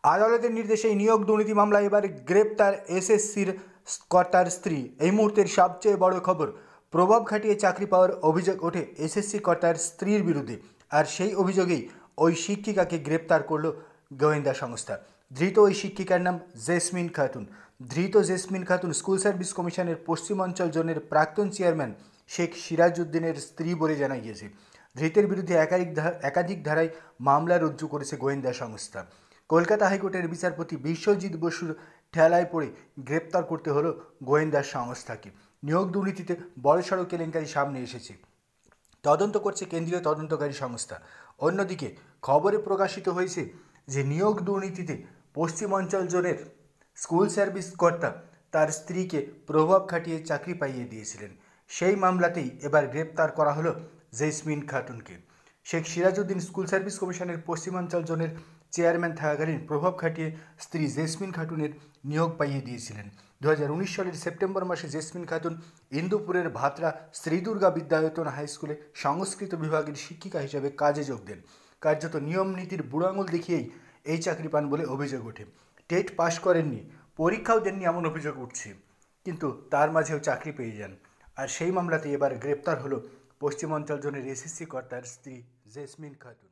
আদালতের নির্দেশে নিয়োগ দুর্নীতি মামলায় এবার গ্রেপ্তার এসএসসির কর্তার স্ত্রী। এই মুহূর্তের সবচেয়ে বড় খবর, প্রভাব খাটিয়ে চাকরি পাওয়ার অভিযোগ ওঠে এসএসসি কর্তার স্ত্রীর বিরুদ্ধে। আর সেই অভিযোগেই ওই শিক্ষিকাকে গ্রেপ্তার করল গোয়েন্দা সংস্থা। ধৃত ওই শিক্ষিকার নাম জেসমিন খাতুন। ধৃত জেসমিন খাতুন স্কুল সার্ভিস কমিশনের পশ্চিমাঞ্চল জোনের প্রাক্তন চেয়ারম্যান শেখ সিরাজউদ্দিনের স্ত্রী বলে জানা গিয়েছে। ধৃতের বিরুদ্ধে একাধিক ধারায় মামলা রুজু করেছে গোয়েন্দা সংস্থা। কলকাতা হাইকোর্টের বিচারপতি বিশ্বজিৎ বসুর ঠেলায় পড়ে গ্রেপ্তার করতে হলো গোয়েন্দা সংস্থাকে। নিয়োগ দুর্নীতিতে বড়সড় কেলেঙ্কারি সামনে এসেছে, তদন্ত করছে কেন্দ্রীয় তদন্তকারী সংস্থা। অন্যদিকে খবরে প্রকাশিত হয়েছে যে নিয়োগ দুর্নীতিতে পশ্চিমাঞ্চল জোনের স্কুল সার্ভিস কর্তা তার স্ত্রীকে প্রভাব খাটিয়ে চাকরি পাইয়ে দিয়েছিলেন। সেই মামলাতেই এবার গ্রেপ্তার করা হলো জেসমিন খাতুনকে। শেখ সিরাজউদ্দিন স্কুল সার্ভিস কমিশনের পশ্চিমাঞ্চল জোনের চেয়ারম্যান থাকাকালীন প্রভাব খাটিয়ে স্ত্রী জেসমিন খাতুনের নিয়োগ পাইয়ে দিয়েছিলেন। 2019 সালের সেপ্টেম্বর মাসে জেসমিন খাতুন ইন্দুপুরের ভাতরা শ্রীদুর্গা বিদ্যায়তন হাই স্কুলে সংস্কৃত বিভাগের শিক্ষিকা হিসেবে কাজে যোগ দেন। কার্যত নিয়ম নীতির বুড়ো আঙুল দেখিয়েই এই চাকরি পান বলে অভিযোগ ওঠে। টেট পাশ করেননি, পরীক্ষাও দেননি এমন অভিযোগ উঠছে, কিন্তু তার মাঝেও চাকরি পেয়ে যান। আর সেই মামলাতে এবার গ্রেপ্তার হলো পশ্চিমাঞ্চল জোনের এসএসসি কর্তার স্ত্রী জেসমিন খাতুন।